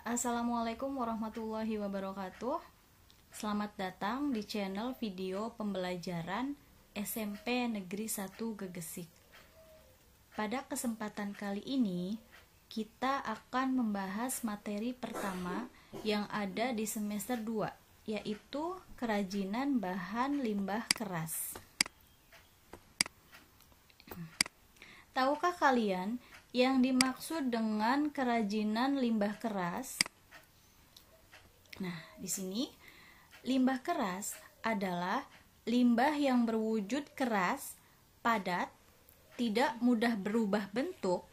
Assalamualaikum warahmatullahi wabarakatuh. Selamat datang di channel video pembelajaran SMP Negeri 1 Gegesik. Pada kesempatan kali ini, kita akan membahas materi pertama yang ada di semester 2, yaitu kerajinan bahan limbah keras. Tahukah kalian yang dimaksud dengan kerajinan limbah keras? Nah, di sini limbah keras adalah limbah yang berwujud keras, padat, tidak mudah berubah bentuk,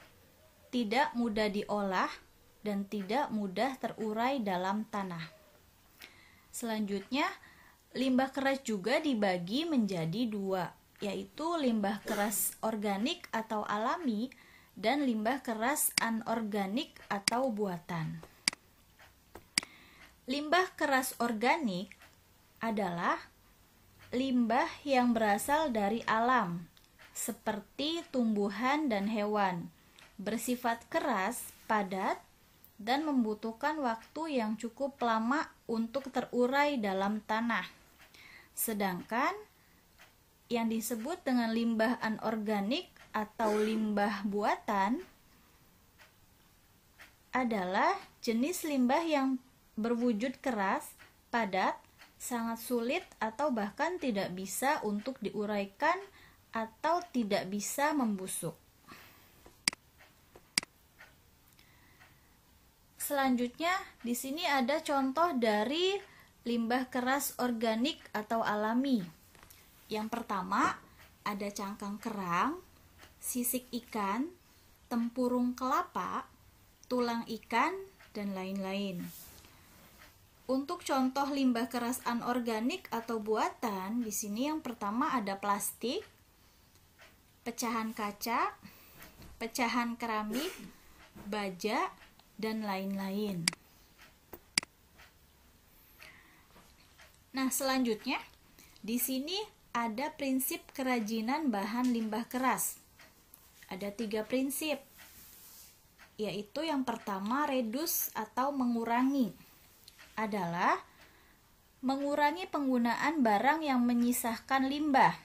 tidak mudah diolah, dan tidak mudah terurai dalam tanah. Selanjutnya, limbah keras juga dibagi menjadi dua, yaitu limbah keras organik atau alami dan limbah keras anorganik atau buatan. Limbah keras organik adalah limbah yang berasal dari alam, seperti tumbuhan dan hewan, bersifat keras, padat, dan membutuhkan waktu yang cukup lama untuk terurai dalam tanah. Sedangkan yang disebut dengan limbah anorganik atau limbah buatan adalah jenis limbah yang berwujud keras, padat, sangat sulit atau bahkan tidak bisa untuk diuraikan atau tidak bisa membusuk. Selanjutnya, di sini ada contoh dari limbah keras organik atau alami. Yang pertama, ada cangkang kerang, sisik ikan, tempurung kelapa, tulang ikan, dan lain-lain. Untuk contoh limbah keras anorganik atau buatan, di sini yang pertama ada plastik, pecahan kaca, pecahan keramik, baja, dan lain-lain. Nah, selanjutnya di sini ada prinsip kerajinan bahan limbah keras. Ada 3 prinsip, yaitu yang pertama reduce atau mengurangi, adalah mengurangi penggunaan barang yang menyisahkan limbah.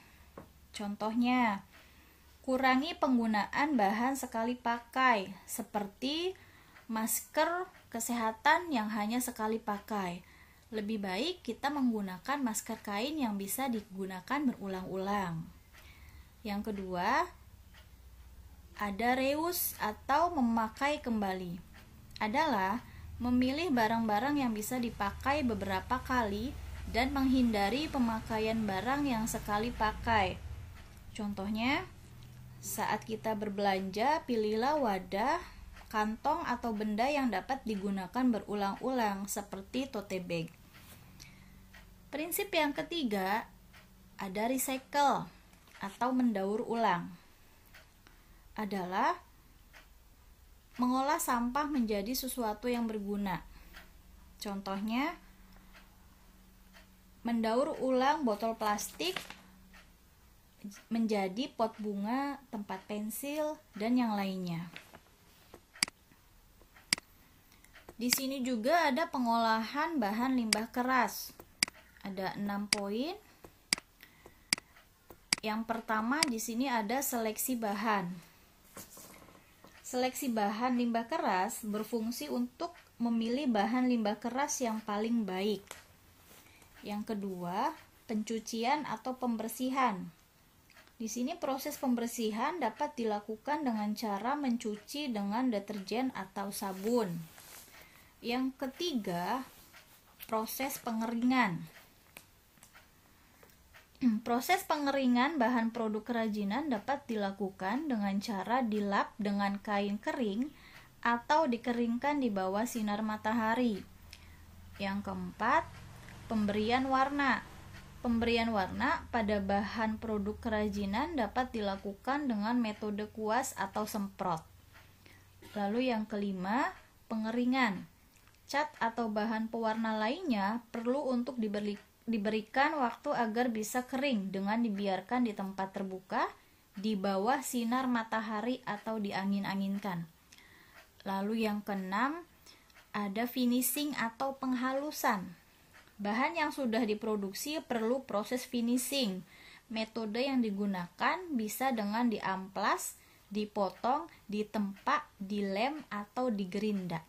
Contohnya, kurangi penggunaan bahan sekali pakai, seperti masker kesehatan yang hanya sekali pakai. Lebih baik kita menggunakan masker kain yang bisa digunakan berulang-ulang. Yang kedua, ada reuse atau memakai kembali, adalah memilih barang-barang yang bisa dipakai beberapa kali dan menghindari pemakaian barang yang sekali pakai. Contohnya, saat kita berbelanja, pilihlah wadah, kantong atau benda yang dapat digunakan berulang-ulang seperti tote bag. Prinsip yang ketiga, ada recycle atau mendaur ulang, adalah mengolah sampah menjadi sesuatu yang berguna. Contohnya, mendaur ulang botol plastik menjadi pot bunga, tempat pensil, dan yang lainnya. Di sini juga ada pengolahan bahan limbah keras. Ada 6 poin. Yang pertama di sini ada seleksi bahan. Seleksi bahan limbah keras berfungsi untuk memilih bahan limbah keras yang paling baik. Yang kedua, pencucian atau pembersihan. Di sini proses pembersihan dapat dilakukan dengan cara mencuci dengan deterjen atau sabun. Yang ketiga, proses pengeringan. Proses pengeringan bahan produk kerajinan dapat dilakukan dengan cara dilap dengan kain kering atau dikeringkan di bawah sinar matahari. Yang keempat, pemberian warna. Pemberian warna pada bahan produk kerajinan dapat dilakukan dengan metode kuas atau semprot. Lalu yang kelima, pengeringan. Cat atau bahan pewarna lainnya perlu untuk diberikan waktu agar bisa kering dengan dibiarkan di tempat terbuka, di bawah sinar matahari atau diangin-anginkan. Lalu yang keenam, ada finishing atau penghalusan. Bahan yang sudah diproduksi perlu proses finishing. Metode yang digunakan bisa dengan diamplas, dipotong, ditempa, dilem, atau digerinda.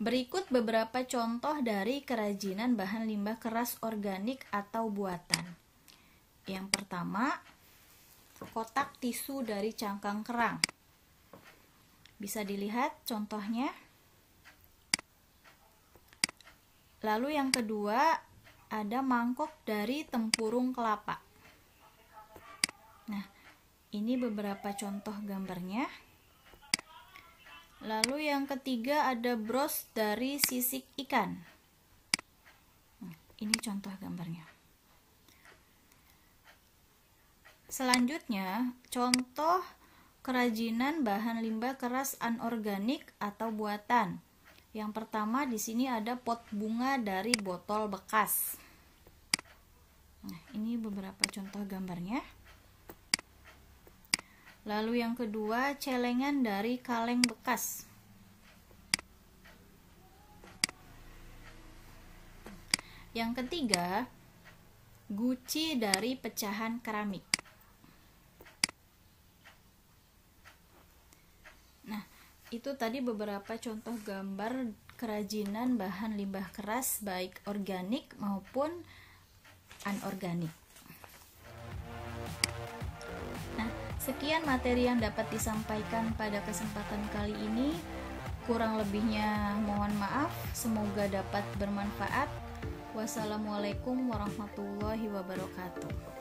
Berikut beberapa contoh dari kerajinan bahan limbah keras organik atau buatan. Yang pertama, kotak tisu dari cangkang kerang. Bisa dilihat contohnya. Lalu yang kedua, ada mangkok dari tempurung kelapa. Nah, ini beberapa contoh gambarnya. Lalu yang ketiga ada bros dari sisik ikan. Nah, ini contoh gambarnya. Selanjutnya, contoh kerajinan bahan limbah keras anorganik atau buatan. Yang pertama di sini ada pot bunga dari botol bekas. Nah, ini beberapa contoh gambarnya. Lalu yang kedua, celengan dari kaleng bekas. Yang ketiga, guci dari pecahan keramik. Nah, itu tadi beberapa contoh gambar kerajinan bahan limbah keras baik organik maupun anorganik. Sekian materi yang dapat disampaikan pada kesempatan kali ini. Kurang lebihnya mohon maaf. Semoga dapat bermanfaat. Wassalamualaikum warahmatullahi wabarakatuh.